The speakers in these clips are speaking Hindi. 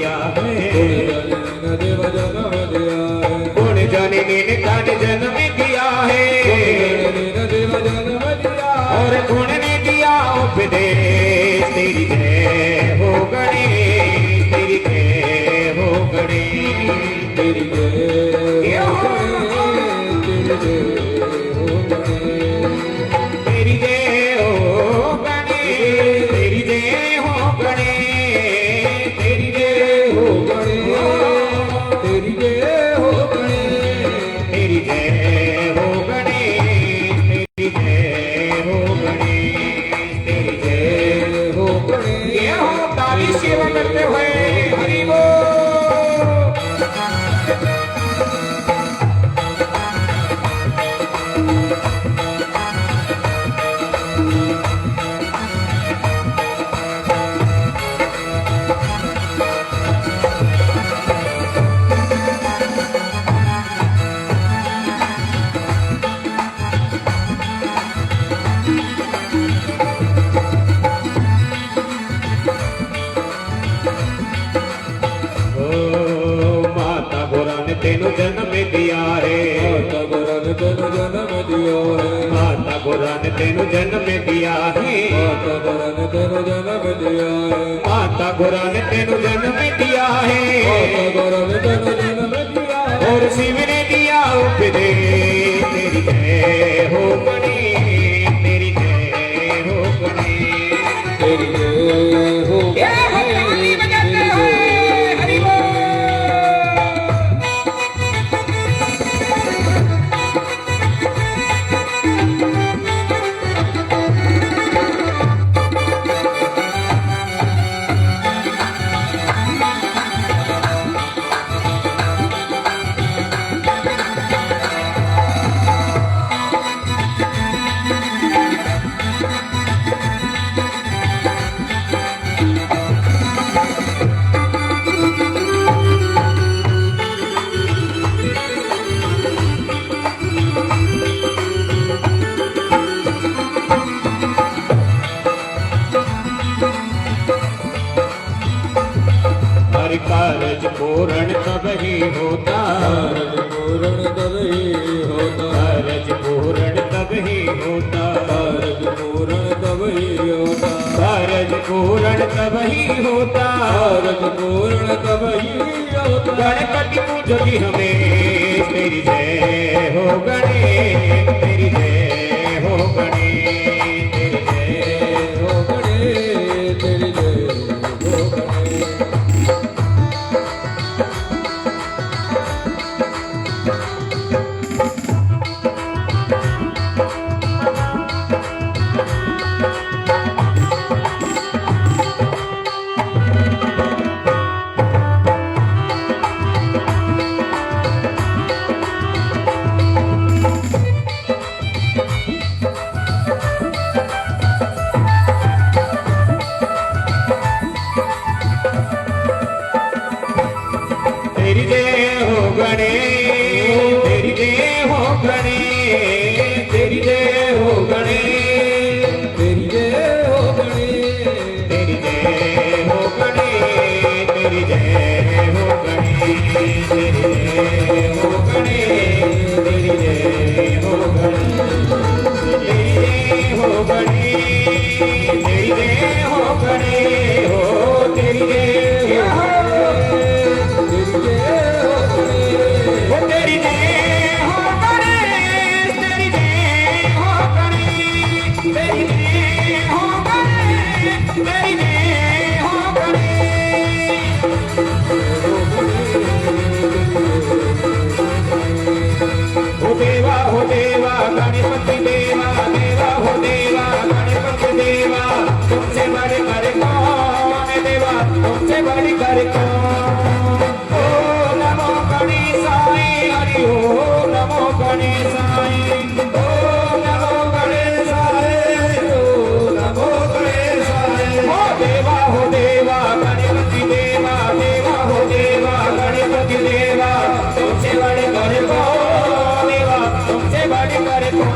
दिया है, गुण जननी ने धन जन्म दिया है, और गुण ने दिया उपदेश। तेरी जय हो गणेश, तेरी जय हो गणेश, तेरी जय हो गणेश, तेरी जय हो गणेश, तेरी जय हो गणेश, तेरी जय हो गणेश, तेरी जय हो गणेश, तेरी जय हो गणेश, तेरी जय हो गणेश, तेरी जय हो गणेश। ये हो ताली सेवा करते हुए हरि बोल। तेनु जन्म दिया है, माता गुरु ने तेनु जन्म दिया है, माता गुरु ने तेनु जन्म दिया है, माता गुरु ने तेनु जन्म दिया है, माता गुरु ने तेनु जन्म दिया है, माता गुरु ने तेनु जन्म दिया है, और शिव ने दिया उपदेश। तेरी जय हो गणेश, तेरी जय हो गणेश, तेरी जय हो गणेश। कारज पूर्ण तब ही होता, कारज पूर्ण तब ही होता, कारज पूर्ण तब ही होता, कारज पूर्ण तब ही होता, कारज पूर्ण तब ही होता, कारज पूर्ण तब ही होता। गणपति पूजोगी हमें, तेरी जय हो गणेश, तेरी जय हो गणेश, तेरी जय हो गणेश, तेरी जय हो गणेश। तेरी जय हो गणेश, तेरी जय हो गणेश, तेरी जय हो गणेश, तेरी जय हो गणेश, तेरी जय हो गणेश, तेरी जय हो गणेश, तेरी जय हो गणेश, तेरी जय हो गणेश, तेरी जय हो गणेश, तेरी जय हो गणेश, हो तेरी जय हो गणपति देवा, देवा हो देवा, गणपति देवा, तुमसे बड़े कर कौन देवा, तुमसे बड़ी कर कौन। ओ नमो गणेशाय, हरि ओम नमो गणेशाय, ओ नमो गणेशाय, ओ नमो गणेशाय। ओ देवा हो देवा, गणपति देवा, देवा हो देवा, गणपति देवा, तुमसे बड़े कर कौन देवा, तुमसे बड़ी कर कौन,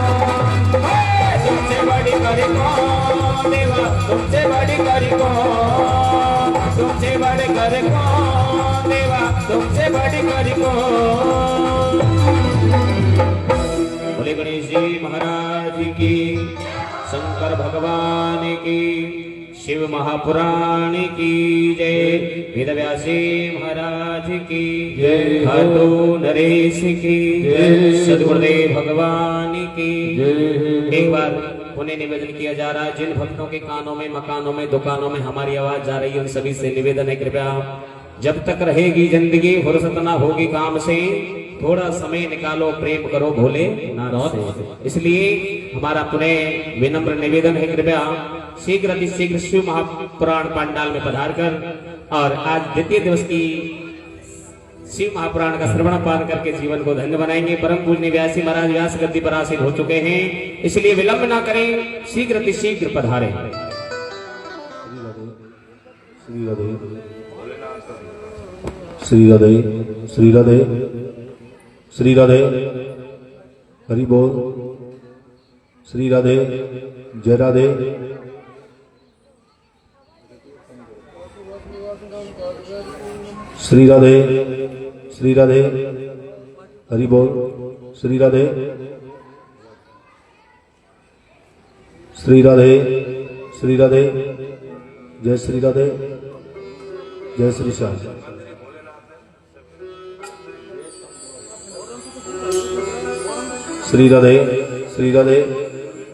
तुमसे बड़ी कर कौन देवा, तुमसे बड़ी कर कौन, तुमसे बढ़कर कौन देवा तुमसे बढ़कर कौन। बोले गणेश जी महाराज की, शंकर भगवान की, शिव महापुराण की जय, वेदव्यासी महाराज की जय, खाटू नरेश की जय, सद्गुरुदेव भगवान की जय। एक बार पुण्य निवेदन किया जा रहा है, जिन भक्तों के कानों में, मकानों में, दुकानों में हमारी आवाज जा रही है, उन सभी से निवेदन है, कृपया जब तक रहेगी जिंदगी, फुर्सत ना होगी काम से, थोड़ा समय निकालो, प्रेम करो भोले नाथ से। इसलिए हमारा पुनः विनम्र निवेदन है, कृपया शीघ्र अतिशीघ्र शिव महापुराण पंडाल में पधार कर और आज द्वितीय दिवस की शिव महापुराण का श्रवण पान करके जीवन को धन्य बनाएंगे। परम पूजनीय व्यासी महाराज व्यास गद्दी पर आसीन हो चुके हैं, इसलिए विलंब ना करें, शीघ्र अतिशीघ्र पधारें। श्री राधे, श्री राधे, श्री राधे, हरि बोल, श्री राधे, जय राधे। श्री राधे, श्री राधे, हरि बोल, श्री राधे, श्री राधे, श्री राधे, जय श्री राधे, जय श्री श्याम। श्री राधे, श्री राधे,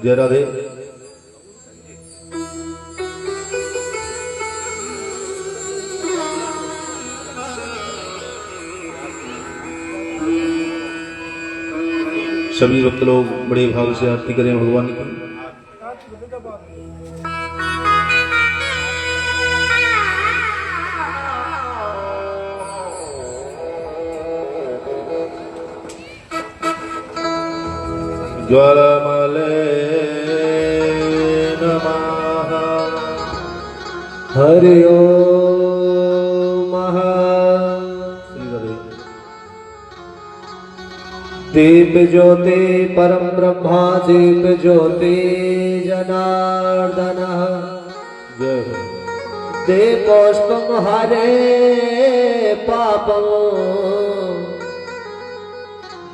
जय राधे। सभी भक्त लोग बड़े भाव से आरती करें भगवान की। ज्वालामाले नमः, हरि ओम। श्री राधे। दीप ज्योति परम ब्रह्मा, दीप ज्योति जनार्दन, जय हो। दीपोष्पम हरे पापम,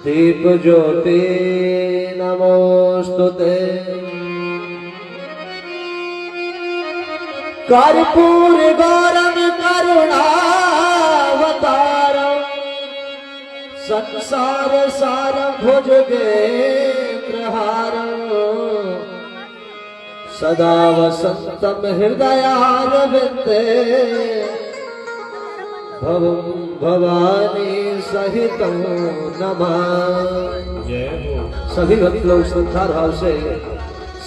दीप ज्योति नमोस्तुते। कर्पूर गौरम करुणावतारम, संसार सारम भुजगेन्द्रहारम, सदा वसंतम हृदयारविंदे, भवं भवानी सहितं नमामि। सभी भक्त लोग श्रद्धा भाव से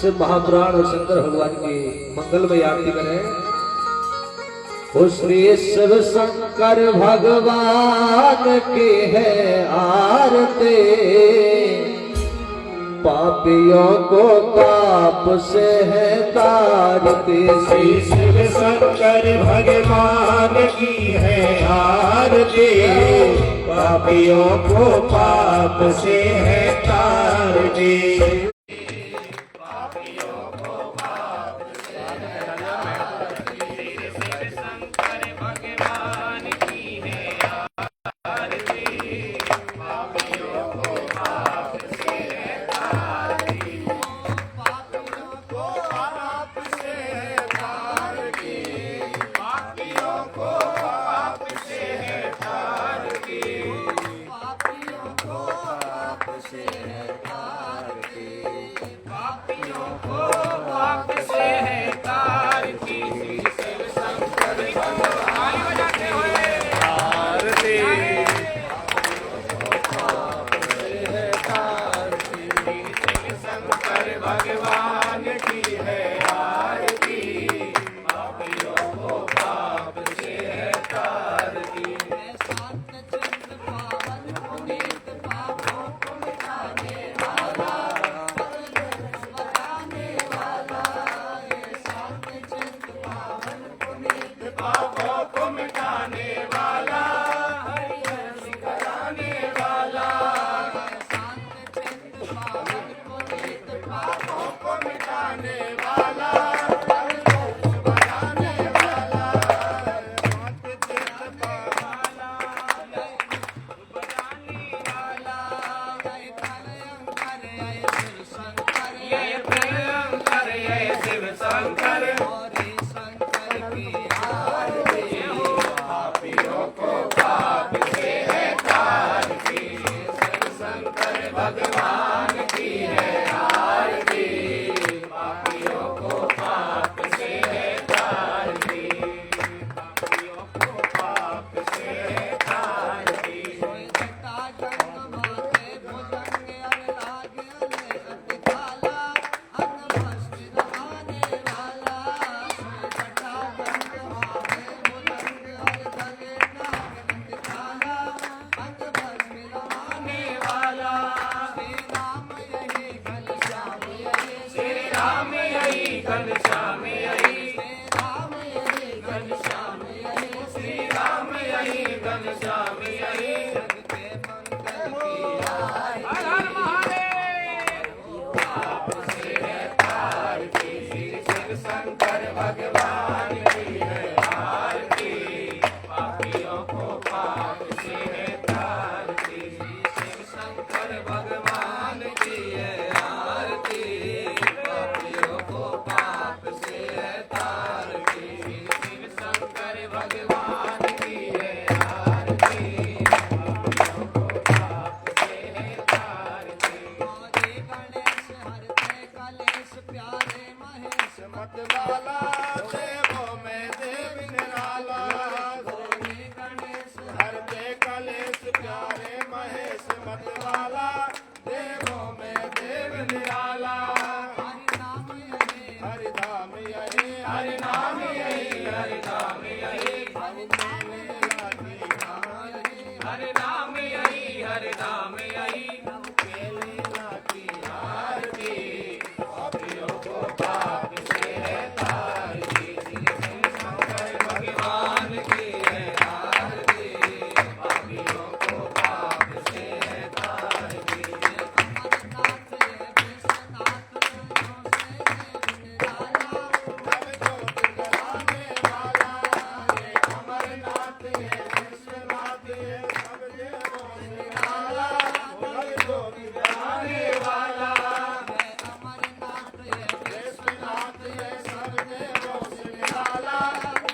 शिव महापुराण और शंकर भगवान की मंगलमय आरती करें। श्री शिव शंकर भगवान की है आरती, पापियों को पाप से है तारती। श्री शिव शंकर भगवान की है आरती, पापियों को पाप से है तारती। पाप से है तारती, शिव शंकर भगवान श्री राम यही घनश्याम यही सबके मंगल की आरती। हर हर महादेव। आपसे है तार की श्री शिव शंकर भगवान की है आरती। पापियों को पाप से है तार की श्री शिव शंकर भगवान की है आरती। पापियों को पाप से है तार की श्री शिव शंकर भगवान की है आरती। पापियों को पाप से है तार की। गौरी गणेश हरते कलेश प्यारे महेश मतवाला देवों में देव निराला। गौरी गणेश हरते कलेश प्यारे महेश मतवाला देवों में देव निराला। हरि नाम यही हरि धाम यही हरि नाम यही हरि नाम यही हरि नाम लागी नाम यही हरि नाम यही हरि नाम यही केली लागी आरती। पापियों को पाप से है तार की श्री शिव शंकर भगवान की है आरती। पापियों को पाप से है तार की। अमरनाथ ये विश्वनाथ दोनों से देव निराला। नव ज्योत जलाने वाला ये अमरनाथ ये विश्वनाथ ये सब देवों से निराला। नव ज्योत जलाने वाला अमरनाथ ये विश्वनाथ ये सब देवों से निराला।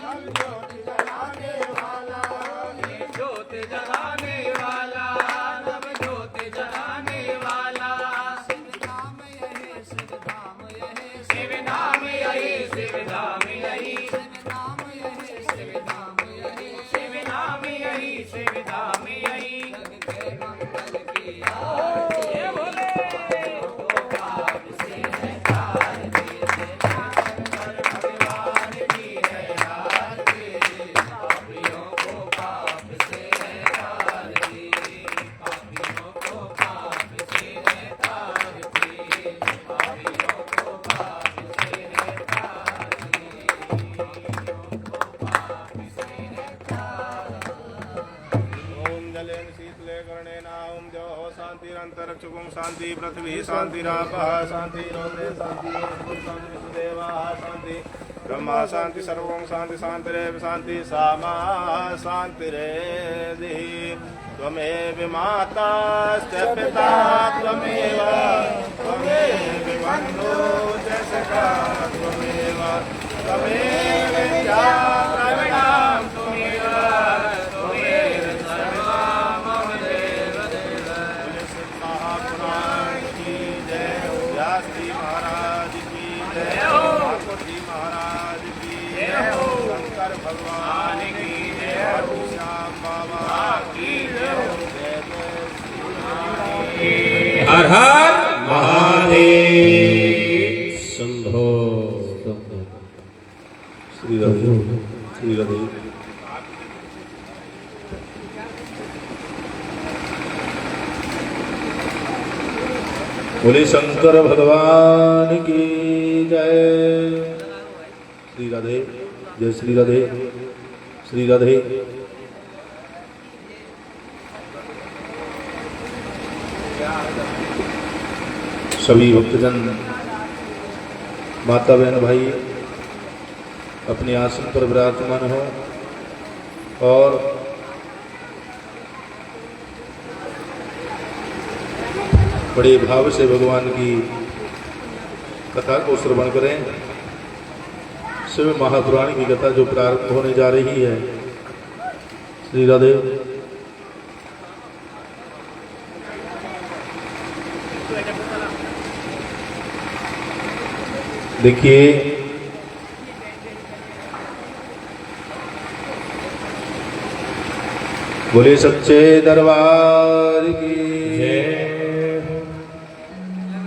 नव ज्योत जलाने वाला ज्योत जलाने वाला नव ज्योत जलाने वाला। शिव नाम यही शिव धाम यही शिव नाम यही शिव नाम यही शिव नाम यही शिव धाम यही शिव नाम यही शिव नाम यही सबके मंगल की आरती। ये बोले पाप से है तार की श्री शंकर भगवान की है आरती। पापियों को पाप से है तार की। पापियों को पाप से है तार की। पापियों को पाप से है तार ओम जलेन शीतले कर्णेन ओम जो शांतिरंतरिक्षुकुं शांति पृथ्वी शांतिरापः शांति रोदे शांति शांति विश्वदेवाः शांति ब्रह्मा शांति सर्वं शांति शांतिरेव शांति सामा शांतिरेधि त्वमेव माताश्च पिता त्वमेव त्वमेव बन्धो च सखा त्वमेव त्वमेव विद्या द्रविणां त्वमेव त्वमेव सर्वं मम देव देव। महापुराण की जय हो। व्यास जी महाराज की जय हो। ठाकुर जी महाराज की जय हो। शंकर भगवान की जय हो। श्याम बाबा की जय हो। जय जय श्री हर हर महादेव। शंभो श्री राधे श्री राधे। बोले शंकर भगवान की जय। श्री राधे जय श्री राधे श्री राधे। सभी भक्तजन माता बहन भाई अपने आसन पर विराजमान हो और बड़े भाव से भगवान की कथा को श्रवण करें। शिव महापुराण की कथा जो प्रारंभ होने जा रही है। श्री राधे। देखिए बोले सच्चे दरबार की जय।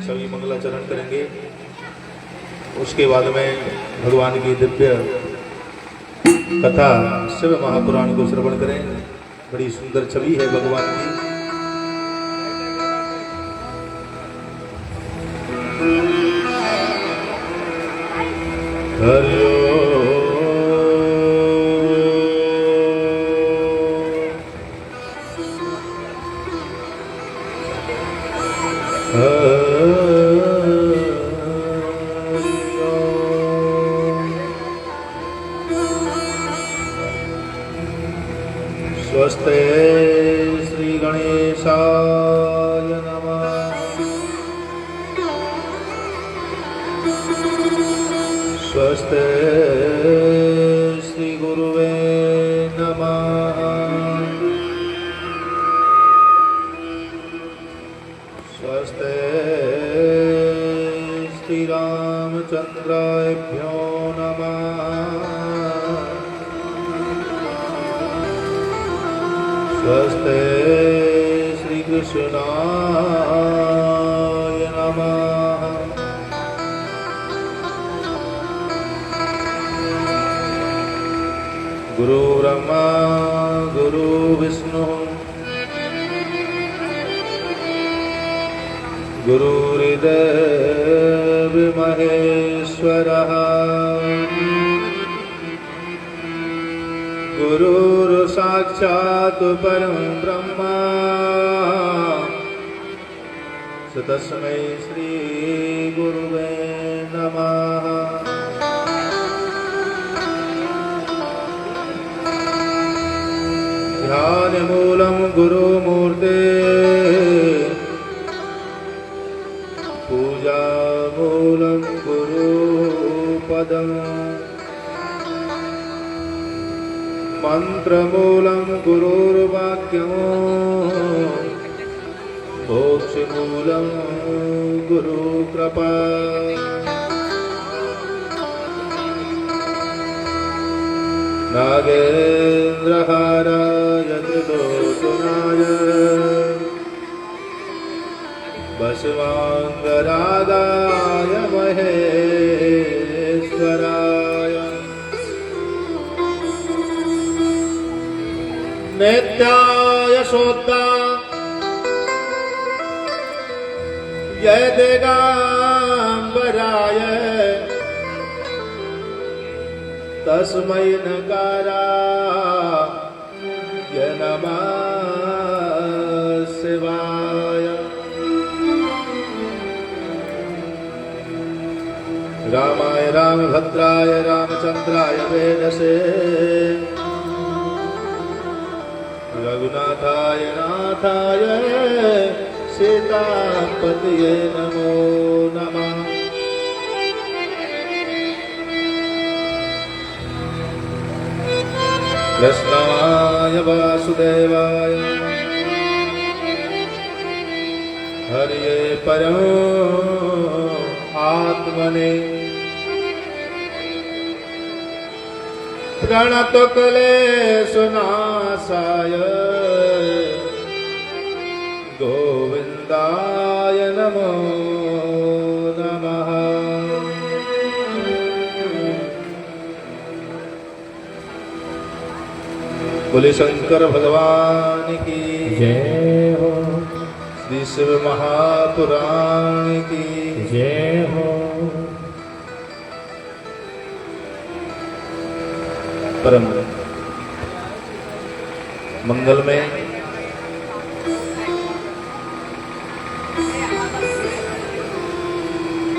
सभी मंगलाचरण करेंगे। उसके बाद में भगवान की दिव्य कथा शिव महापुराण को श्रवण करें। बड़ी सुंदर छवि है भगवान की। हरि स्वस्ते श्री गणेशाय नमः। स्वस्ते श्री गुरुवे नमः। स्वस्ते श्री रामचंद्राभ्यो नमः। स्वस्ते श्री कृष्णाय नमः। गुरु ब्रह्मा गुरु विष्णु गुरुर्देव महेश्वरः गुरुर्साक्षात् परं ब्रह्म तस्मै श्री गुरुवे नमः। ध्यानमूलं गुरुमूर्ते पूजामूलं गुरुपदम् मंत्रमूलं गुरुर्वाक्यम् मोक्षमूलं गुरुकृपा। नागेन्द्रहाराय त्रिलोचनाय भस्माङ्गरागाय महेश्वराय नित्याय शोद्धा जय दिगंबराय तस्मै नकाराय नमः शिवाय। रामाय रामभद्राय रामचंद्राय वेदसे रघुनाथाय नाथाय सीतापतये नमो नमः। कृष्णाय वासुदेवाय हरिये परम आत्मने प्रणतक्लेशनाशाय गोविंदाय नमो नमः। बोले शंकर भगवान की जय हो, श्री शिव महापुराण की जय हो। परम मंगल में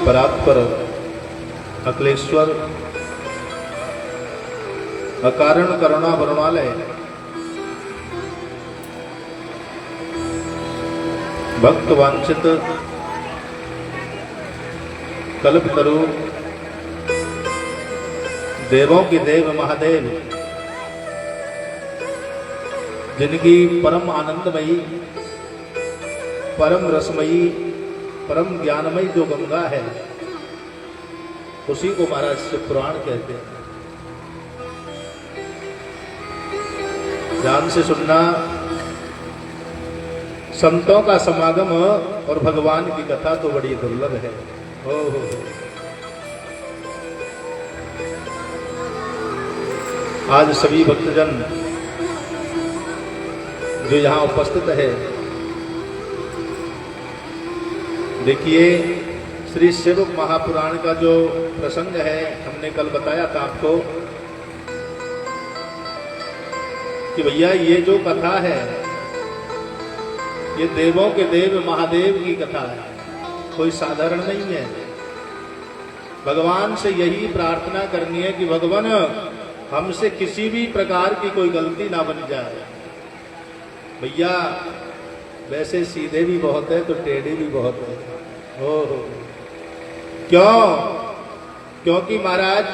परात्पर अखिलेश्वर अकारण करुणा वरुणालय भक्त वांछित कल्पतरु देवों के देव महादेव जिनकी परम आनंदमयी परम रसमयी परम ज्ञानमयी जो गंगा है उसी को महाराज शिव पुराण कहते हैं। ध्यान से सुनना। संतों का समागम और भगवान की कथा तो बड़ी दुर्लभ है। हो। आज सभी भक्तजन जो यहाँ उपस्थित है, देखिए श्री शिव महापुराण का जो प्रसंग है हमने कल बताया था आपको कि भैया ये जो कथा है ये देवों के देव महादेव की कथा है, कोई साधारण नहीं है। भगवान से यही प्रार्थना करनी है कि भगवान हमसे किसी भी प्रकार की कोई गलती ना बन जाए, भैया वैसे सीधे भी बहुत है तो टेढ़े भी बहुत है। ओहो, क्यों? क्योंकि महाराज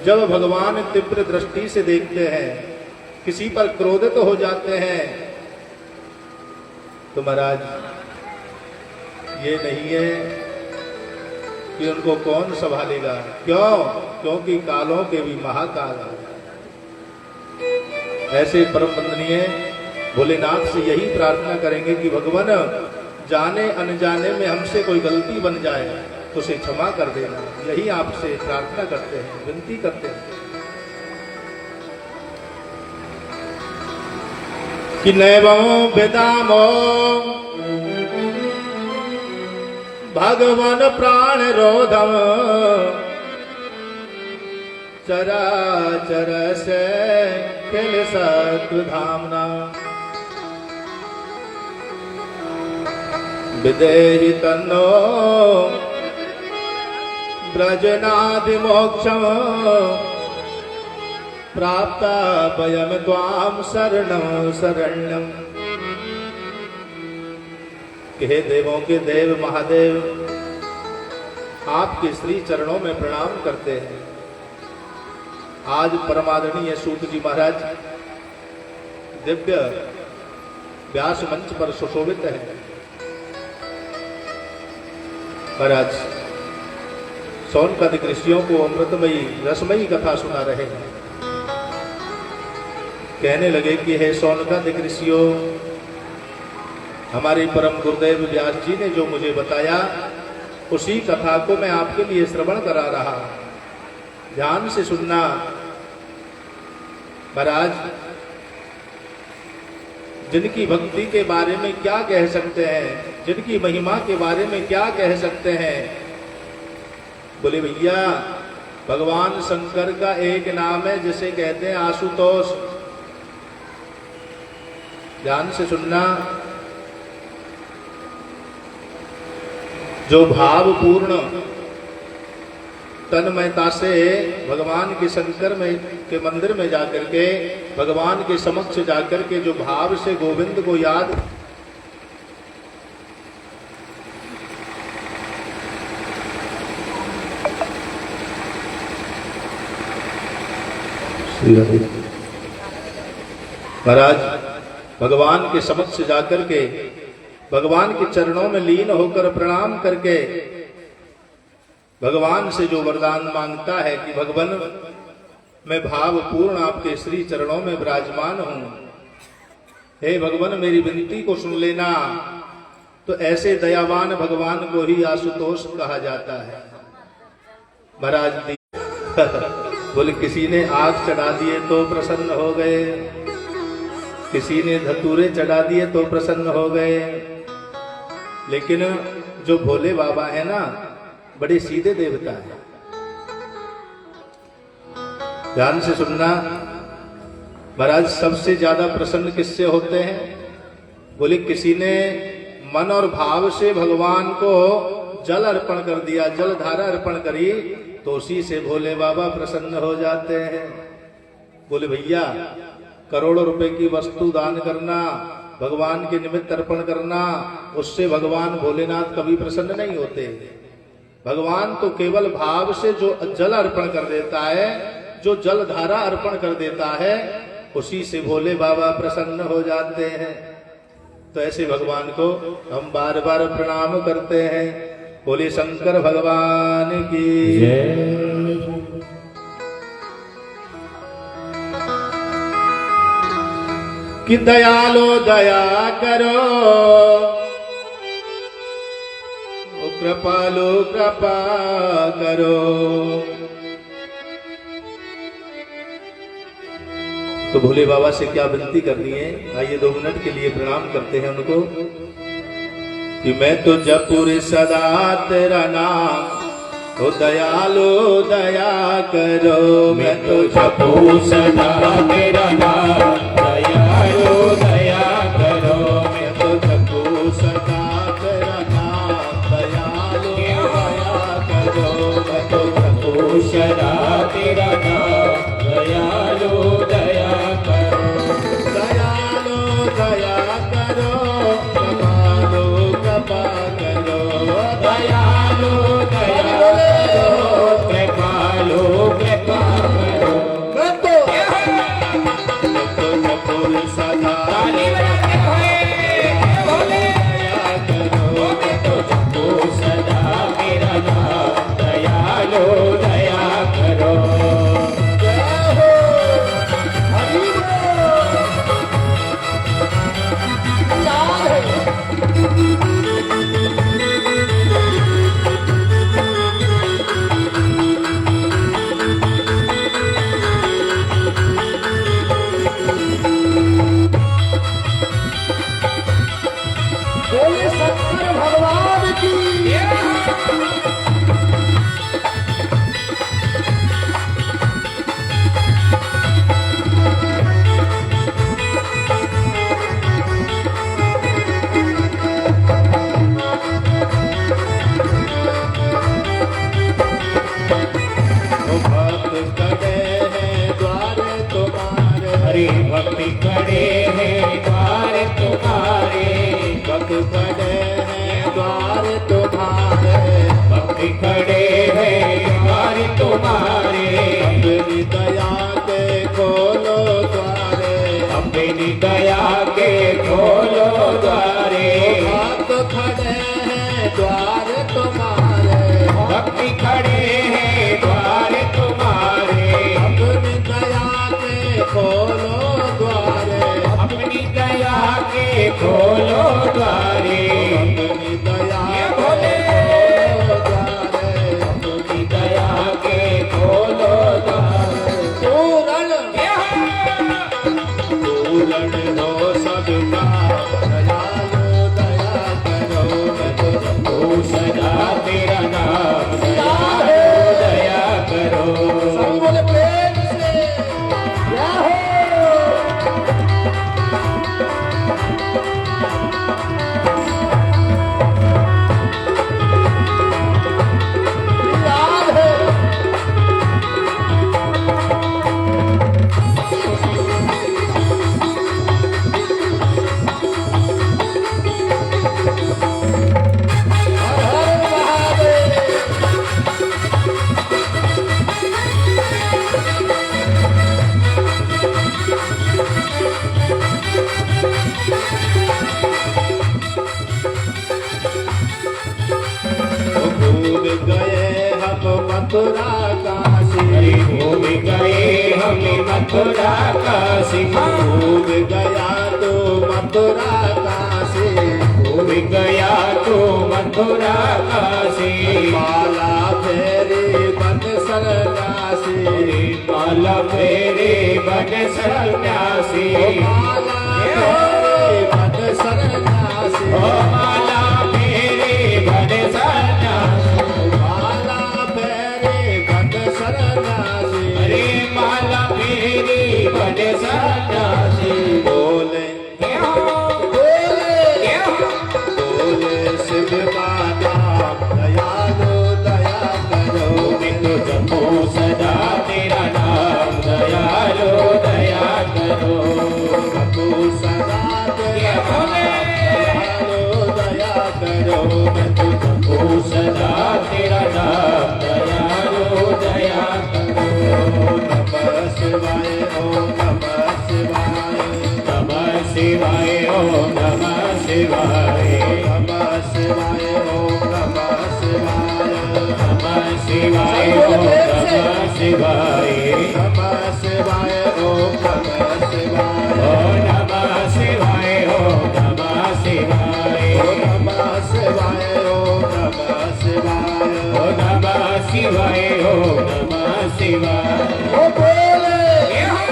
जब भगवान तीव्र दृष्टि से देखते हैं, किसी पर क्रोधित हो जाते हैं, तो महाराज ये नहीं है कि उनको कौन संभालेगा। क्यों? क्योंकि कालों के भी महाकाल है। ऐसे परम वंदनीय भोलेनाथ से यही प्रार्थना करेंगे कि भगवान जाने अनजाने में हमसे कोई गलती बन जाए तो उसे क्षमा कर देना। यही आपसे प्रार्थना करते हैं, विनती करते हैं कि नैवं वेदामो भगवान प्राण रोधम चराचर से किल सत्वधामना विदेहि तन्नो ब्रजनादि मोक्षम प्राप्ता वयम त्वाम शरणं शरण्यम। कि हे देवों के देव महादेव, आपके श्री चरणों में प्रणाम करते हैं। आज परमादरणीय सूत जी महाराज दिव्य व्यास मंच पर सुशोभित है। महाराज सोनकादिक ऋषियों को अमृतमयी रसमयी कथा सुना रहे हैं। कहने लगे कि हे सोनकादिक ऋषियों, हमारे परम गुरुदेव व्यास जी ने जो मुझे बताया उसी कथा को मैं आपके लिए श्रवण करा रहा। ध्यान से सुनना। महाराज जिनकी भक्ति के बारे में क्या कह सकते हैं, जिनकी महिमा के बारे में क्या कह सकते हैं। बोले भैया, भगवान शंकर का एक नाम है जिसे कहते हैं आशुतोष। ध्यान से सुनना। जो भावपूर्ण तन्मयता से भगवान के शंकर में के मंदिर में जाकर के, भगवान के समक्ष जाकर के जो भाव से गोविंद को याद महाराज भगवान के समक्ष जाकर के भगवान के चरणों में लीन होकर प्रणाम करके भगवान से जो वरदान मांगता है कि भगवान मैं भावपूर्ण आपके श्री चरणों में विराजमान हूं, हे भगवान मेरी विनती को सुन लेना, तो ऐसे दयावान भगवान को ही आशुतोष कहा जाता है। महाराज बोले किसी ने आग चढ़ा दिए तो प्रसन्न हो गए, किसी ने धतूरे चढ़ा दिए तो प्रसन्न हो गए, लेकिन जो भोले बाबा है ना, बड़े सीधे देवता है। ध्यान से सुनना। महाराज सबसे ज्यादा प्रसन्न किससे होते हैं? बोले किसी ने मन और भाव से भगवान को जल अर्पण कर दिया, जल धारा अर्पण करी, तो उसी से भोले बाबा प्रसन्न हो जाते हैं। बोले भैया करोड़ों रुपए की वस्तु दान करना, भगवान के निमित्त अर्पण करना, उससे भगवान भोलेनाथ कभी प्रसन्न नहीं होते। भगवान तो केवल भाव से जो जल अर्पण कर देता है, जो जल धारा अर्पण कर देता है, उसी से भोले बाबा प्रसन्न हो जाते हैं। तो ऐसे भगवान को हम बार बार प्रणाम करते हैं। बोले शंकर भगवान की जय। कि दयालो दया करो, कृपालो कृपा करो। तो भोले बाबा से क्या विनती करनी है? आइए 2 मिनट के लिए प्रणाम करते हैं उनको कि मैं तो जपुर सदा तेरा नाम, ओ दयालो दया करो। मैं तो जपू सदा तेरा नाम, दयालो दया करो। मैं तो जपू सदा तेरा नाम, दयालो दया करो। मैं तो जपू सदा तेरा नाम, दयालो दया करो। भक्ति खड़े हैं द्वार तुम्हारे, भक्त खड़े हैं द्वार तुम्हारे, भक्ति खड़े हैं द्वार तुम्हारे, अपनी दया के खोलो द्वारे, अपनी दया के खोलो द्वारे, भक्त खड़े हैं द्वार तुम्हारे, भक्ति खड़े हैं द्वार तुम्हारे, अपनी दया के खोलो द्वारे, अपनी दया के खोलो द्वारे, अपनी दया ये भोले के द्वारे, अपनी दया के खोलो द्वारे। पूरण पूरण हो सबका, दयालु दया करो, मैं तो ओ सदा तेरा नाम दयालु दया करो। सब बोले प्रेम से क्या हो। लाल है हर हर महादेव। भूल गए हम मथुरा काशी, भूल गए हम मथुरा काशी, भूल गया तो मथुरा काशी, भूल गया तो मथुरा काशी, माला फेरी बन सन्यासी, माला फेरे बन सन्यासी, माला फेरी बन सन्यासी, ओ माला फेरे बन सन्यासी, माला फेरी बन सन्यासी, अरे माला फेरे बन सन्यासी। बोले ये हो, बोले ये हो, बोले शिव का नाम, दयालु दया करो, तो जपो सदा तेरा नाम दयालो दया करो। तू सदा ये भोले दयालु दया करो, मैं तो जपो सदा तेरा नाम दयालो दया करो। नमः शिवाय ओम नमः शिवाय, नमः शिवाय ओम नमः शिवाय, नमः शिवाय ओम नमः शिवाय, नमः शिवाय ओम नमः शिवाय, नमः शिवाय ओम नमः शिवाय, ओ नमः शिवाय ओम नमः शिवाय, ओम नमः शिवाय ओम नमः शिवाय। ओ नमः शिवाय ओम नमः शिवाय। ओ बोले ये हो,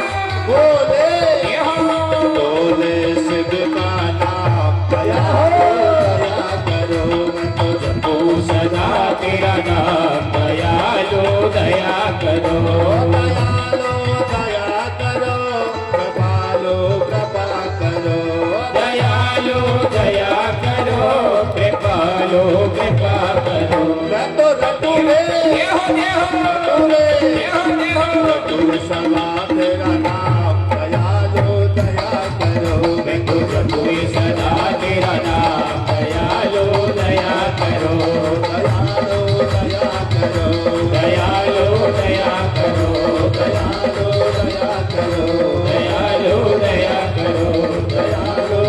बोले ये हो, बोले शिव का नाम, दयालु दया करो, मैं तो जपू ओ सदा तेरा नाम दयालो दया करो। दयालु दया करो, कृपालु कृपा करो, दयालो दया करो, कृपालो कृपा करो। मैं तो रटू रे, ये हो, ये हो, रटू रे, ये हो, ये हो, तू सदा तेरा नाम, दयालु दया करो, मैं तो रटू कोई सदा तेरा नाम दयालो दया करो। दयालु दया करो, दयालो दया करो, दयालु दया करो, दयालो दया करो। दयालु दया करो।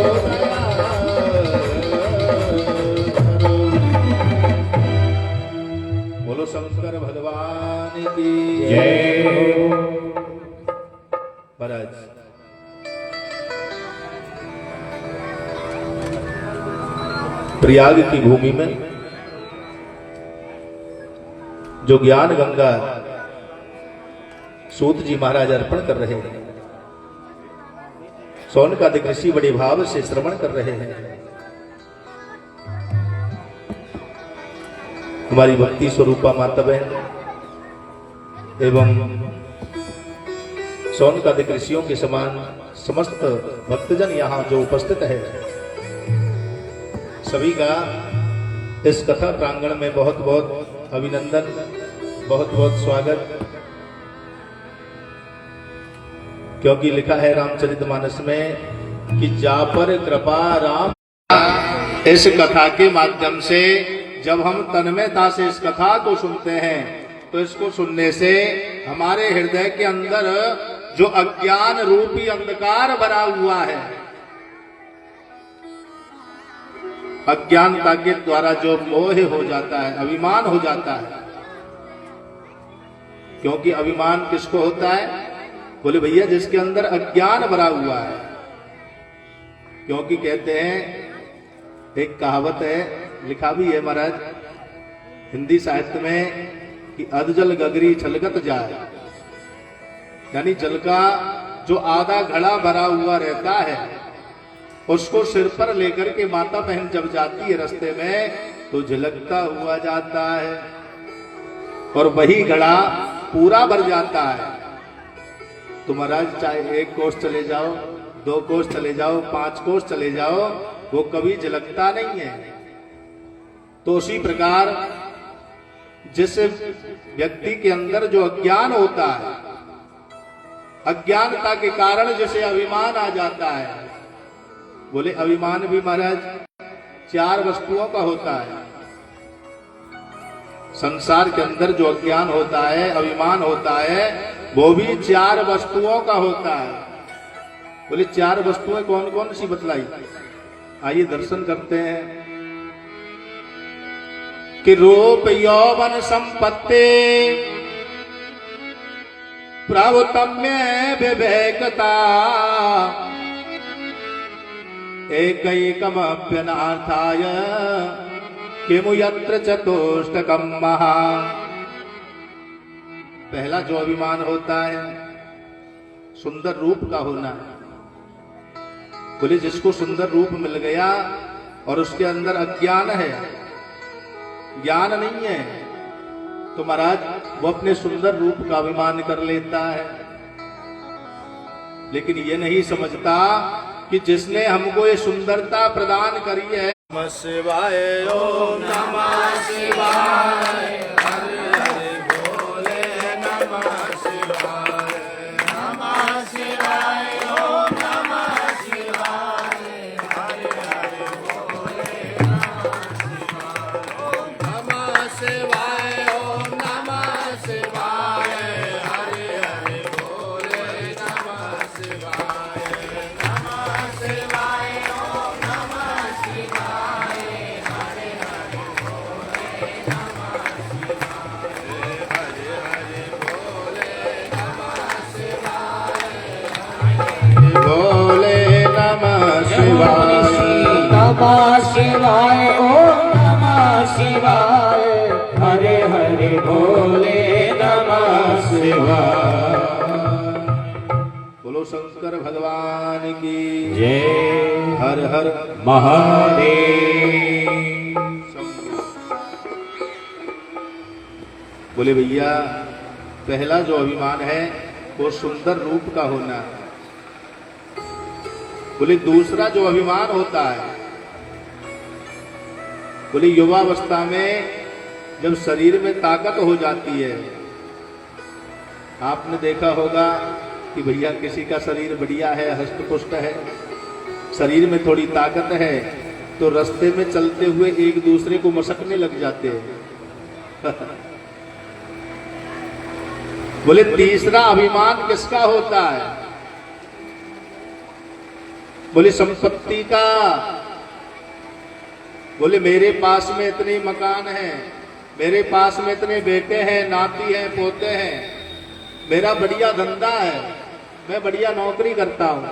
बोलो शंकर भगवान की जय हो। महाराज प्रयाग की भूमि में जो ज्ञान गंगा सूत जी महाराज अर्पण कर रहे हैं, सौनकादिक ऋषि बड़े भाव से श्रवण कर रहे हैं। हमारी भक्ति स्वरूपा माता बहन एवं सौनकादिक ऋषियों के समान समस्त भक्तजन यहाँ जो उपस्थित है, सभी का इस कथा प्रांगण में बहुत बहुत अभिनंदन, बहुत बहुत स्वागत। क्योंकि लिखा है रामचरितमानस में कि जा पर कृपा राम। इस कथा के माध्यम से जब हम तन्मयता से इस कथा को सुनते हैं तो इसको सुनने से हमारे हृदय के अंदर जो अज्ञान रूपी अंधकार भरा हुआ है, अज्ञानता के द्वारा जो मोह हो जाता है, अभिमान हो जाता है। क्योंकि अभिमान किसको होता है? बोले भैया जिसके अंदर अज्ञान भरा हुआ है। क्योंकि कहते हैं, एक कहावत है, लिखा भी है महाराज हिंदी साहित्य में, कि अधजल गगरी छलकत जाए, यानी जल का जो आधा घड़ा भरा हुआ रहता है उसको सिर पर लेकर के माता बहन जब जाती है रास्ते में तो झलकता हुआ जाता है, और वही घड़ा पूरा भर जाता है। तो महाराज चाहे 1 कोस चले जाओ, 2 कोस चले जाओ, 5 कोस चले जाओ, वो कभी झलकता नहीं है। तो उसी प्रकार जिस व्यक्ति के अंदर जो अज्ञान होता है, अज्ञानता के कारण जैसे अभिमान आ जाता है। बोले अभिमान भी महाराज 4 वस्तुओं का होता है। संसार के अंदर जो अज्ञान होता है, अभिमान होता है, वो भी 4 वस्तुओं का होता है। बोले 4 वस्तुएं कौन कौन सी बतलाई? आइए दर्शन करते हैं कि रूप यौवन संपत्ति प्रभुतम्य विवेकता एकैकमप्यनाथाय किमु यत्र चतुष्टकम महा। पहला जो अभिमान होता है सुंदर रूप का होना है। बोले जिसको सुंदर रूप मिल गया और उसके अंदर अज्ञान है, ज्ञान नहीं है, तो महाराज वो अपने सुंदर रूप का अभिमान कर लेता है। लेकिन ये नहीं समझता कि जिसने हमको ये सुंदरता प्रदान करी है। नमः शिवाय ओम नमः शिवाय, हरे हरे बोले नमः शिवाय, नमः शिवाय ओम नमः शिवाय, हरे हरे बोले नमः शिवाय ओम नमः शिवाय, हरे हरे बोले नमः शिवाय, नमः शिवाय ओम नमः शिवाय, हरे हरे बोले नमः शिवाय, हरे हरे बोले नमः शिवाय, बोले नमः शिवाय। नमः शिवाय ओम नमः शिवाय, हरे हरे बोले नमः शिवाय। बोलो शंकर भगवान की जय हर हर महादेव। शंभु। बोले भैया पहला जो अभिमान है वो सुंदर रूप का होना है। बोले दूसरा जो अभिमान होता है, बोले युवावस्था में जब शरीर में ताकत हो जाती है। आपने देखा होगा कि भैया किसी का शरीर बढ़िया है, हष्ट-पुष्ट है, शरीर में थोड़ी ताकत है, तो रास्ते में चलते हुए एक दूसरे को मसकने लग जाते हैं। बोले तीसरा अभिमान किसका होता है? बोले संपत्ति का। बोले मेरे पास में इतने मकान हैं, मेरे पास में इतने बेटे हैं, नाती हैं, पोते हैं, मेरा बढ़िया धंधा है, मैं बढ़िया नौकरी करता हूं।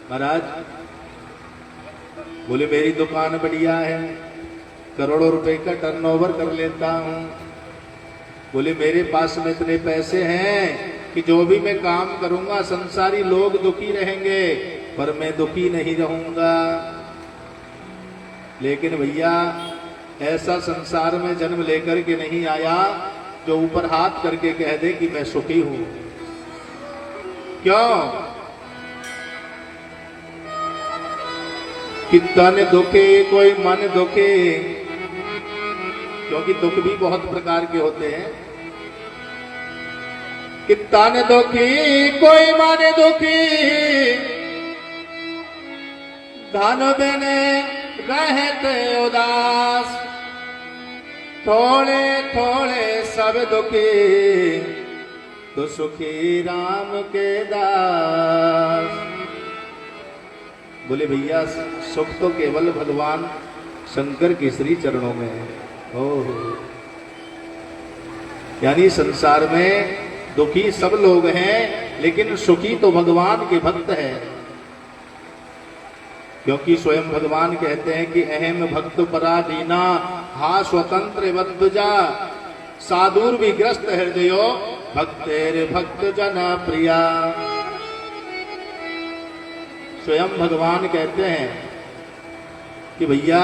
महाराज बोले मेरी दुकान बढ़िया है, करोड़ों रुपए का टर्नओवर कर लेता हूं। बोले मेरे पास में इतने पैसे हैं कि जो भी मैं काम करूंगा संसारी लोग दुखी रहेंगे, पर मैं दुखी नहीं रहूंगा। लेकिन भैया ऐसा संसार में जन्म लेकर के नहीं आया जो ऊपर हाथ करके कह दे कि मैं सुखी हूं। क्यों? कि तन दुखे कोई मन दुखे, क्योंकि दुख भी बहुत प्रकार के होते हैं। कि तन दुखी कोई मन दुखी, धन बिन रहते उदास, थोड़े थोड़े सब दुखी, तो सुखी राम के दास। बोले भैया सुख तो केवल भगवान शंकर के श्री चरणों में है। ओह, यानी संसार में दुखी सब लोग हैं, लेकिन सुखी तो भगवान के भक्त है। क्योंकि स्वयं भगवान कहते हैं कि अहम भक्त पराधीना, हा स्वतंत्र वद्वजा, साधुर विग्रस्त हृदयो भक्तेर भक्त जना प्रिया। स्वयं भगवान कहते हैं कि भैया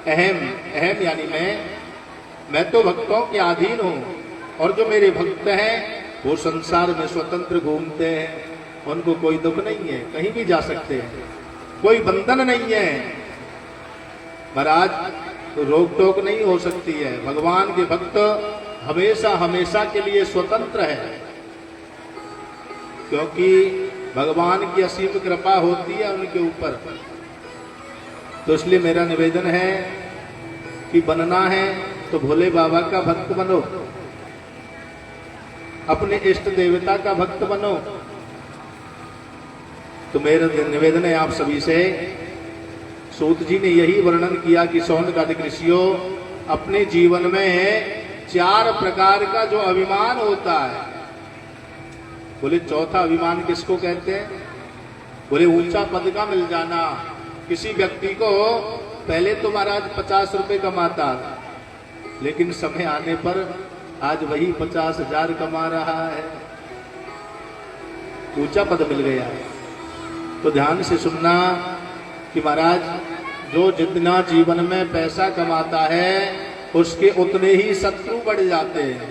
अहम यानी मैं तो भक्तों के अधीन हूं, और जो मेरे भक्त हैं वो संसार में स्वतंत्र घूमते हैं, उनको कोई दुख नहीं है, कहीं भी जा सकते हैं, कोई बंधन नहीं है महाराज, तो रोक टोक नहीं हो सकती है। भगवान के भक्त हमेशा हमेशा के लिए स्वतंत्र है, क्योंकि भगवान की असीम कृपा होती है उनके ऊपर। तो इसलिए मेरा निवेदन है कि बनना है तो भोले बाबा का भक्त बनो, अपने इष्ट देवता का भक्त बनो। तो मेरा निवेदन है आप सभी से, सूत जी ने यही वर्णन किया कि सौनकादिक ऋषियों अपने जीवन में 4 प्रकार का जो अभिमान होता है, बोले चौथा अभिमान किसको कहते हैं? बोले ऊंचा पद का मिल जाना। किसी व्यक्ति को पहले तो महाराज 50 रुपए कमाता, लेकिन समय आने पर आज वही 50,000 कमा रहा है, ऊंचा पद मिल गया। तो ध्यान से सुनना कि महाराज जो जितना जीवन में पैसा कमाता है उसके उतने ही शत्रु बढ़ जाते हैं,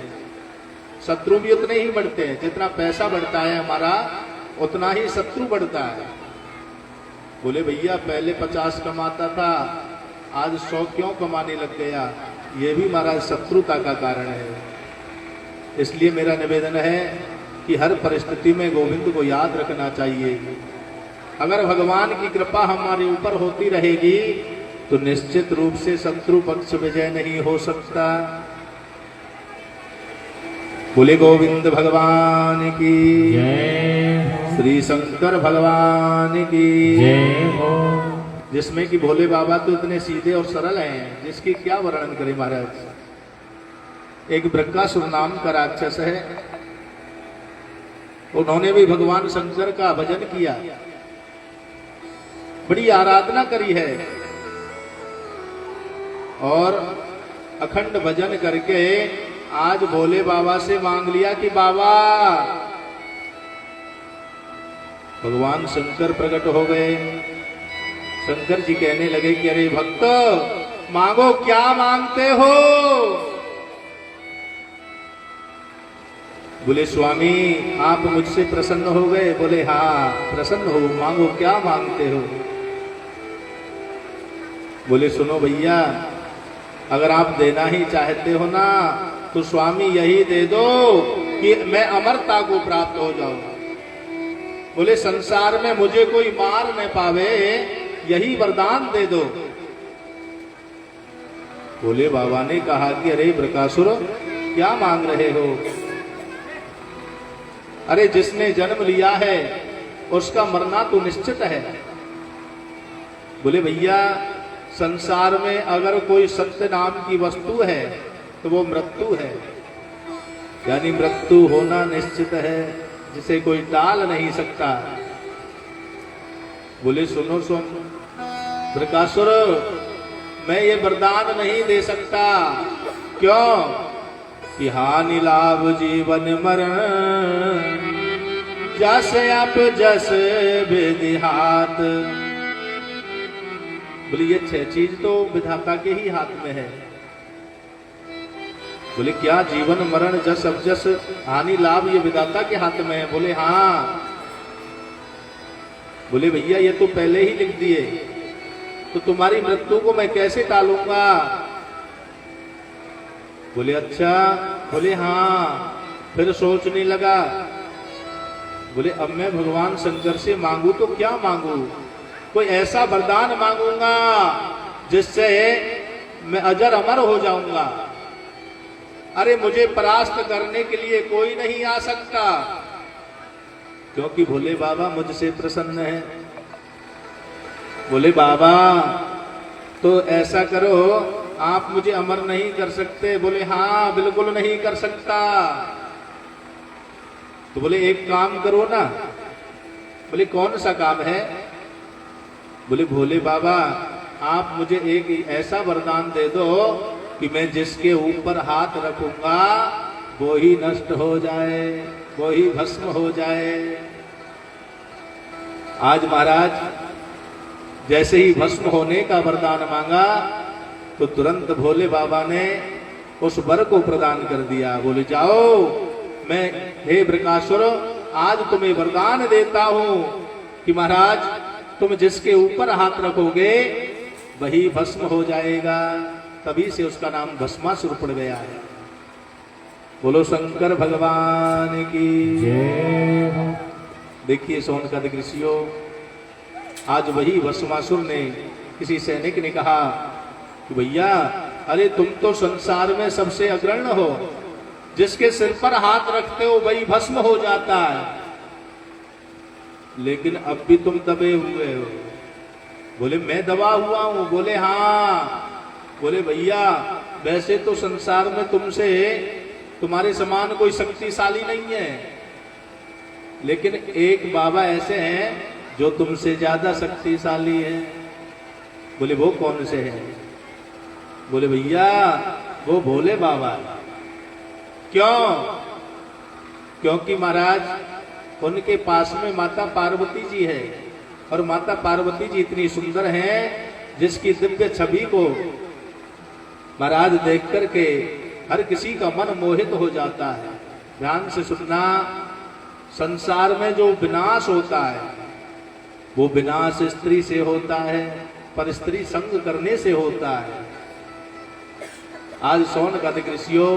शत्रु भी उतने ही बढ़ते हैं। जितना पैसा बढ़ता है हमारा उतना ही शत्रु बढ़ता है। बोले भैया पहले 50 कमाता था, आज 100 क्यों कमाने लग गया? ये भी महाराज शत्रुता का कारण है। इसलिए मेरा निवेदन है कि हर परिस्थिति में गोविंद को याद रखना चाहिए। अगर भगवान की कृपा हमारे ऊपर होती रहेगी तो निश्चित रूप से शत्रु पक्ष विजय नहीं हो सकता। बोले गोविंद भगवान की जय, श्री शंकर भगवान की जय हो। जिसमें कि भोले बाबा तो इतने सीधे और सरल हैं, जिसकी क्या वर्णन करें महाराज। एक बृक्कासुर नाम का राक्षस है, उन्होंने भी भगवान शंकर का भजन किया, बड़ी आराधना करी है, और अखंड भजन करके आज भोले बाबा से मांग लिया कि बाबा, भगवान शंकर प्रकट हो गए। शंकर जी कहने लगे कि अरे भक्त मांगो, क्या मांगते हो? बोले स्वामी आप मुझसे प्रसन्न हो गए? बोले हाँ प्रसन्न हो, मांगो क्या मांगते हो? बोले सुनो भैया, अगर आप देना ही चाहते हो ना तो स्वामी यही दे दो कि मैं अमरता को प्राप्त हो जाऊं। बोले संसार में मुझे कोई मार न पावे, यही वरदान दे दो। बोले बाबा ने कहा कि अरे बृकासुर क्या मांग रहे हो? अरे जिसने जन्म लिया है उसका मरना तो निश्चित है। बोले भैया संसार में अगर कोई सत्य नाम की वस्तु है तो वो मृत्यु है, यानी मृत्यु होना निश्चित है, जिसे कोई टाल नहीं सकता। बोले सुनो सुन बृकासुर, मैं ये वरदान नहीं दे सकता। क्यों? कि हानि लाभ जीवन मरण, जस अप जस विधि हाथ। बोले ये 6 चीज तो विधाता के ही हाथ में है। बोले क्या? जीवन मरण जस अप जस हानि लाभ ये विधाता के हाथ में है? बोले हाँ। बोले भैया ये तो पहले ही लिख दिए, तो तुम्हारी मृत्यु को मैं कैसे टालूंगा? बोले अच्छा। बोले हाँ, फिर सोचने लगा, बोले अब मैं भगवान शंकर से मांगू तो क्या मांगू, कोई ऐसा वरदान मांगूंगा जिससे मैं अजर अमर हो जाऊंगा। अरे मुझे परास्त करने के लिए कोई नहीं आ सकता, क्योंकि भोले बाबा मुझसे प्रसन्न है। बोले बाबा तो ऐसा करो, आप मुझे अमर नहीं कर सकते। बोले हाँ बिल्कुल नहीं कर सकता। तो बोले एक काम करो ना। बोले कौन सा काम है। बोले भोले बाबा आप मुझे एक ऐसा वरदान दे दो कि मैं जिसके ऊपर हाथ रखूंगा वो ही नष्ट हो जाए, वो ही भस्म हो जाए। आज महाराज जैसे ही भस्म होने का वरदान मांगा तो तुरंत भोले बाबा ने उस वर को प्रदान कर दिया। बोले जाओ, मैं हे बृकासुर आज तुम्हें वरदान देता हूं कि महाराज तुम जिसके ऊपर हाथ रखोगे वही भस्म हो जाएगा। तभी से उसका नाम भस्मासुर पड़ गया है। बोलो शंकर भगवान की जय। देखिए सोनकद ऋषियों, आज वही भस्मासुर ने किसी सैनिक ने कहा कि भैया अरे तुम तो संसार में सबसे अग्रणी हो, जिसके सिर पर हाथ रखते हो वही भस्म हो जाता है, लेकिन अब भी तुम दबे हुए हो। बोले मैं दबा हुआ हूं। बोले हाँ। बोले भैया वैसे तो संसार में तुमसे तुम्हारे समान कोई शक्तिशाली नहीं है, लेकिन एक बाबा ऐसे हैं जो तुमसे ज्यादा शक्तिशाली है। बोले वो कौन से हैं। बोले भैया वो भोले बाबा। क्यों। क्योंकि महाराज उनके पास में माता पार्वती जी है, और माता पार्वती जी इतनी सुंदर हैं जिसकी दिव्य छवि को महाराज देख करके हर किसी का मन मोहित हो जाता है। ध्यान से सुनना, संसार में जो विनाश होता है वो विनाश स्त्री से होता है, पर स्त्री संग करने से होता है। आज सोनकद ऋषियों,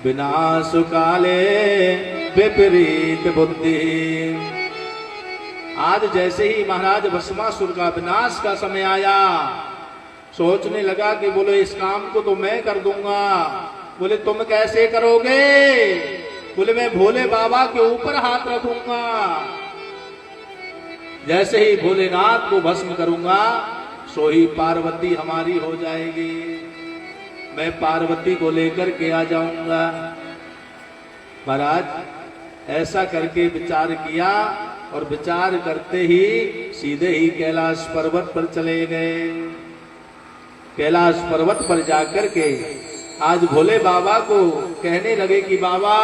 विनाश काले विपरीत बुद्धि। आज जैसे ही महाराज भस्मासुर का विनाश का समय आया, सोचने लगा कि बोले इस काम को तो मैं कर दूंगा। बोले तुम कैसे करोगे। बोले मैं भोले बाबा के ऊपर हाथ रखूंगा, जैसे ही भोलेनाथ को भस्म करूंगा सो ही पार्वती हमारी हो जाएगी, मैं पार्वती को लेकर के आ जाऊंगा। महाराज ऐसा करके विचार किया, और विचार करते ही सीधे ही कैलाश पर्वत पर चले गए। कैलाश पर्वत पर जाकर के आज भोले बाबा को कहने लगे कि बाबा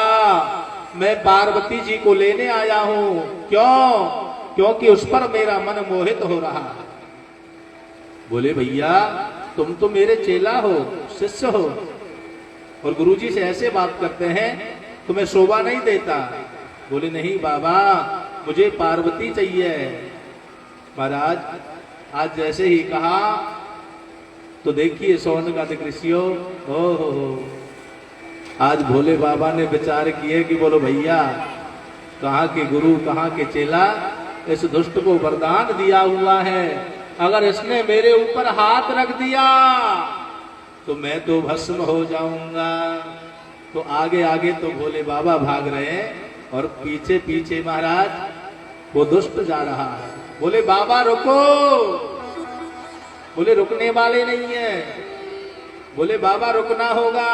मैं पार्वती जी को लेने आया हूं। क्यों। क्योंकि उस पर मेरा मन मोहित हो रहा है। बोले भैया तुम तो मेरे चेला हो, शिष्य हो, और गुरुजी से ऐसे बात करते हैं, तुम्हें शोभा नहीं देता। बोले नहीं बाबा मुझे पार्वती चाहिए। महाराज आज जैसे ही कहा तो देखिए सोनकद ऋषियों, हो आज भोले बाबा ने विचार किए कि बोलो भैया कहाँ के गुरु कहाँ के चेला, इस दुष्ट को वरदान दिया हुआ है, अगर इसने मेरे ऊपर हाथ रख दिया तो मैं तो भस्म हो जाऊंगा। तो आगे आगे तो भोले बाबा भाग रहे हैं, और पीछे पीछे महाराज वो दुष्ट जा रहा है। बोले बाबा रुको। बोले रुकने वाले नहीं है। बोले बाबा रुकना होगा।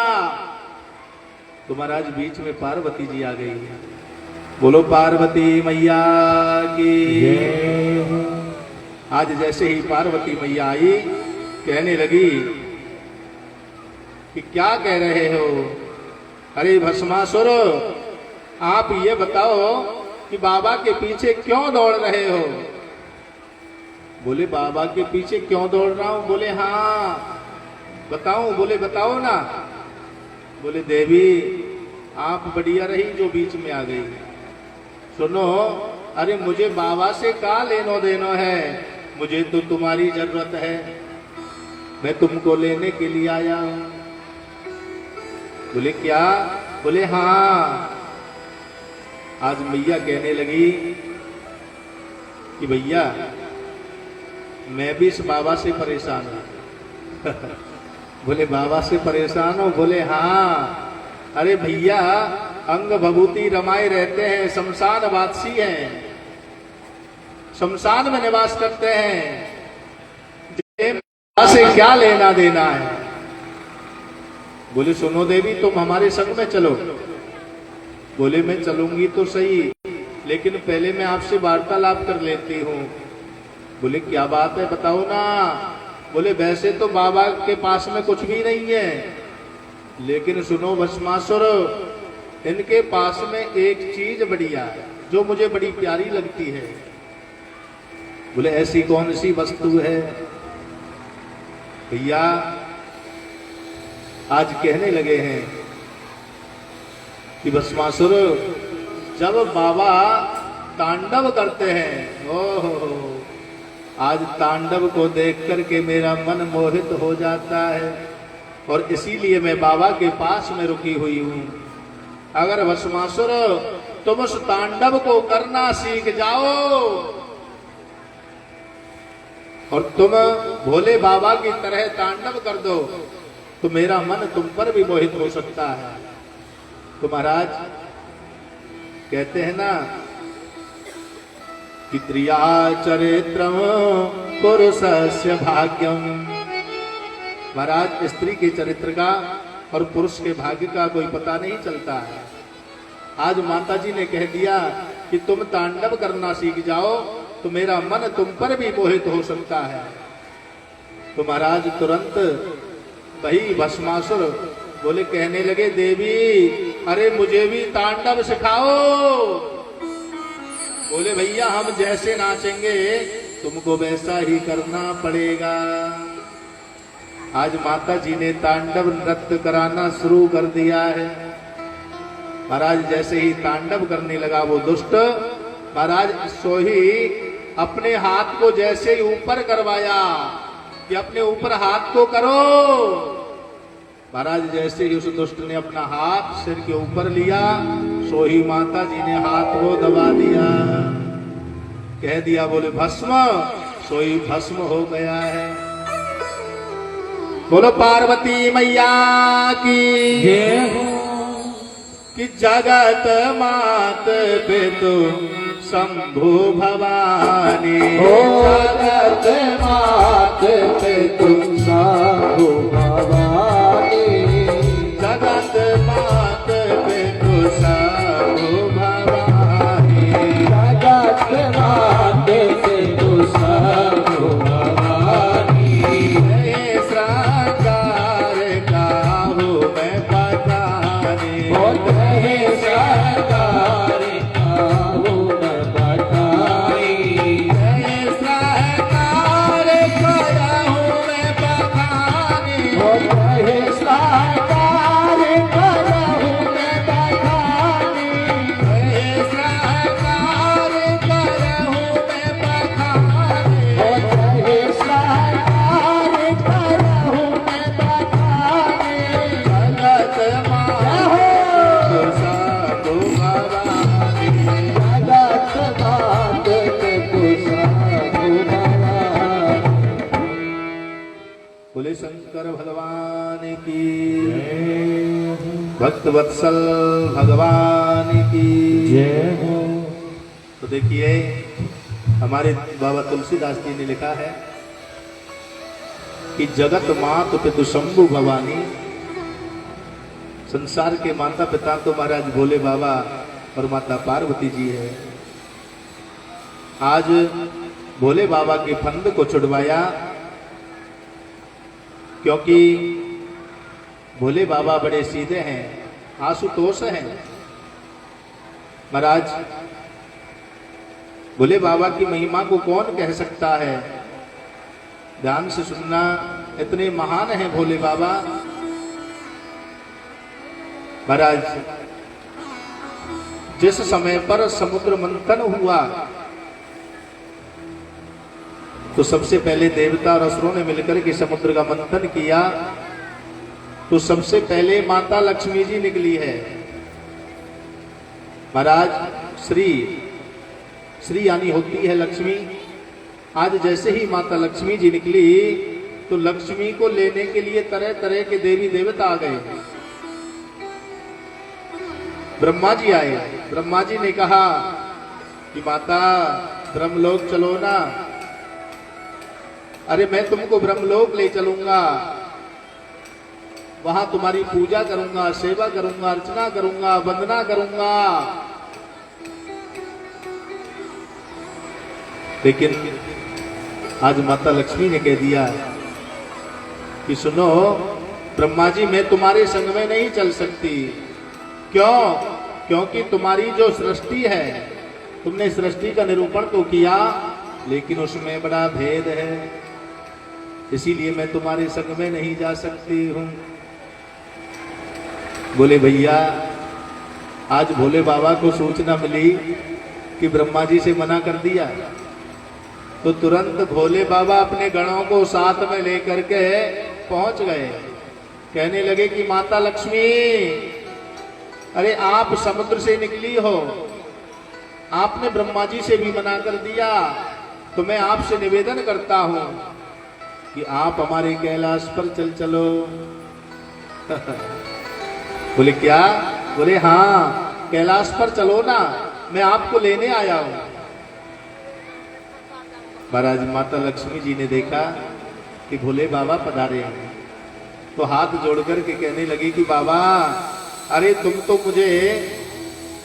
तो महाराज बीच में पार्वती जी आ गई है। बोलो पार्वती मैया की। आज जैसे ही पार्वती मैया आई, कहने लगी कि क्या कह रहे हो। अरे भस्मासुर आप ये बताओ कि बाबा के पीछे क्यों दौड़ रहे हो। बोले बाबा के पीछे क्यों दौड़ रहा हूं। बोले हाँ बताऊं। बोले बताओ ना। बोले देवी आप बढ़िया रही जो बीच में आ गई। सुनो, अरे मुझे बाबा से क्या लेनो देनो है, मुझे तो तुम्हारी जरूरत है, मैं तुमको लेने के लिए आया हूं। बोले क्या। बोले हाँ। आज मैया कहने लगी कि भैया मैं भी इस बाबा से परेशान हूं। बोले बाबा से परेशान हो? बोले हाँ। अरे भैया अंग भभूति रमाए रहते हैं, शमशान वासी हैं, शमशान में निवास करते हैं, से क्या लेना देना है। बोले सुनो देवी तुम हमारे संग में चलो। बोले मैं चलूंगी तो सही, लेकिन पहले मैं आपसे वार्तालाप कर लेती हूँ। बोले क्या बात है बताओ ना। बोले वैसे तो बाबा के पास में कुछ भी नहीं है, लेकिन सुनो भस्मासुर, इनके पास में एक चीज बढ़िया है जो मुझे बड़ी प्यारी लगती है। बोले ऐसी कौन सी वस्तु है? भैया आज कहने लगे हैं कि भस्मासुर जब बाबा तांडव करते हैं, ओहो, आज तांडव को देख करके मेरा मन मोहित हो जाता है और इसीलिए मैं बाबा के पास में रुकी हुई हूं। अगर भस्मासुर तुम उस तांडव को करना सीख जाओ और तुम भोले बाबा की तरह तांडव कर दो तो मेरा मन तुम पर भी मोहित हो सकता है। तो महाराज कहते हैं ना कि त्रिया चरित्रम पुरुषस्य भाग्यम। महाराज स्त्री के चरित्र का और पुरुष के भाग्य का कोई पता नहीं चलता है। आज माता जी ने कह दिया कि तुम तांडव करना सीख जाओ तो मेरा मन तुम पर भी मोहित हो सकता है। तो महाराज तुरंत वही भस्मासुर बोले कहने लगे देवी अरे मुझे भी तांडव सिखाओ। बोले भैया हम जैसे नाचेंगे तुमको वैसा ही करना पड़ेगा। आज माता जी ने तांडव नृत्य कराना शुरू कर दिया है। महाराज जैसे ही तांडव करने लगा वो दुष्ट, महाराज सो ही अपने हाथ को जैसे ही ऊपर करवाया कि अपने ऊपर हाथ को करो। महाराज जैसे ही उस दुष्ट ने अपना हाथ सिर के ऊपर लिया, सो ही माता जी ने हाथ को दबा दिया, कह दिया बोले भस्म, सो ही भस्म हो गया है। बोलो पार्वती मैया की जय हो। कि जगत मात पितु शंभु भवानी, जगत मात पितु शंभु भवानी, जगत मात पितु शंभु भवानी, जगत मात पितु शंभु भवानी। श्रृंगार काहू मैं पठानी, बोले शंकर भगवान की, भक्त वत्सल भगवान की जय हो। तो देखिए हमारे बाबा तुलसीदास जी ने लिखा है कि जगत मात पितु शंभु भवानी। संसार के माता पिता तो महाराज भोले बाबा और माता पार्वती जी है। आज भोले बाबा के फंद को छुड़वाया क्योंकि भोले बाबा बड़े सीधे हैं, आशुतोष हैं। महाराज भोले बाबा की महिमा को कौन कह सकता है? ध्यान से सुनना, इतने महान हैं भोले बाबा। महाराज जिस समय पर समुद्र मंथन हुआ तो सबसे पहले देवता और असुरों ने मिलकर के समुद्र का मंथन किया, तो सबसे पहले माता लक्ष्मी जी निकली है। महाराज श्री श्री यानी होती है लक्ष्मी। आज जैसे ही माता लक्ष्मी जी निकली तो लक्ष्मी को लेने के लिए तरह तरह के देवी देवता आ गए। ब्रह्मा जी आए। ब्रह्मा जी ने कहा कि माता ब्रह्मलोक चलो ना। अरे मैं तुमको ब्रह्मलोक ले चलूंगा, वहां तुम्हारी पूजा करूंगा, सेवा करूंगा, अर्चना करूंगा, वंदना करूंगा। लेकिन आज माता लक्ष्मी ने कह दिया कि सुनो ब्रह्मा जी, मैं तुम्हारे संग में नहीं चल सकती। क्यों? क्योंकि तुम्हारी जो सृष्टि है, तुमने सृष्टि का निरूपण तो किया लेकिन उसमें बड़ा भेद है, इसीलिए मैं तुम्हारे संग में नहीं जा सकती हूं। बोले भैया, आज भोले बाबा को सूचना मिली कि ब्रह्मा जी से मना कर दिया, तो तुरंत भोले बाबा अपने गणों को साथ में लेकर के पहुंच गए। कहने लगे कि माता लक्ष्मी, अरे आप समुद्र से निकली हो, आपने ब्रह्मा जी से भी मना कर दिया, तो मैं आपसे निवेदन करता हूं कि आप हमारे कैलाश पर चल चलो। बोले क्या? बोले हाँ, कैलाश पर चलो ना, मैं आपको लेने आया हूं। महाराज माता लक्ष्मी जी ने देखा कि भोले बाबा पधारे हैं, तो हाथ जोड़ करके कहने लगी कि बाबा, अरे तुम तो मुझे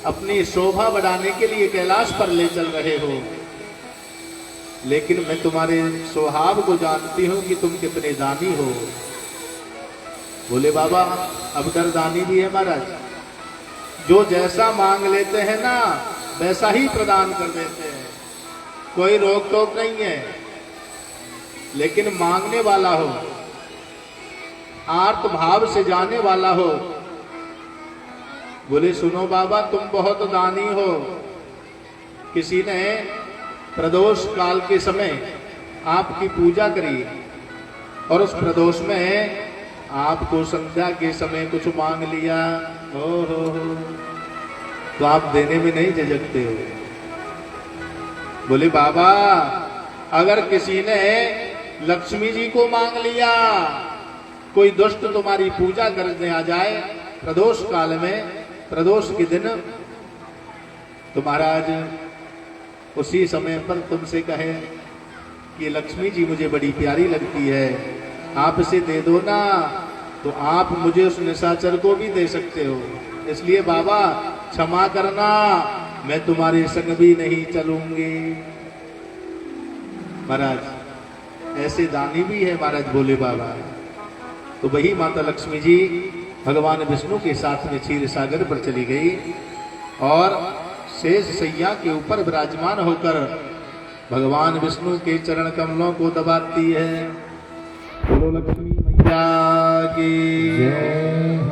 अपनी शोभा बढ़ाने के लिए कैलाश पर ले चल रहे हो, लेकिन मैं तुम्हारे स्वभाव को जानती हूं कि तुम कितने दानी हो। बोले बाबा, अब डर दानी भी है महाराज, जो जैसा मांग लेते हैं ना वैसा ही प्रदान कर देते हैं, कोई रोक टोक नहीं है। लेकिन मांगने वाला हो, आर्त भाव से जाने वाला हो। बोले सुनो बाबा, तुम बहुत दानी हो। किसी ने प्रदोष काल के समय आपकी पूजा करी और उस प्रदोष में आपको संध्या के समय कुछ मांग लिया, हो तो आप देने में नहीं झिझकते हो। बोले बाबा, अगर किसी ने लक्ष्मी जी को मांग लिया, कोई दुष्ट तुम्हारी पूजा करने आ जाए प्रदोष काल में, प्रदोष के दिन, तो महाराज उसी समय पर तुमसे कहे कि लक्ष्मी जी मुझे बड़ी प्यारी लगती है, आप इसे दे दो ना, तो आप मुझे उस निशाचर को भी दे सकते हो। इसलिए बाबा क्षमा करना, मैं तुम्हारे संग भी नहीं चलूंगी। महाराज ऐसे दानी भी है महाराज भोले बाबा। तो वही माता लक्ष्मी जी भगवान विष्णु के साथ में क्षीर सागर पर चली गई और शेष सैया के ऊपर विराजमान होकर भगवान विष्णु के चरण कमलों को दबाती है। बोलो लक्ष्मी मैया की जय।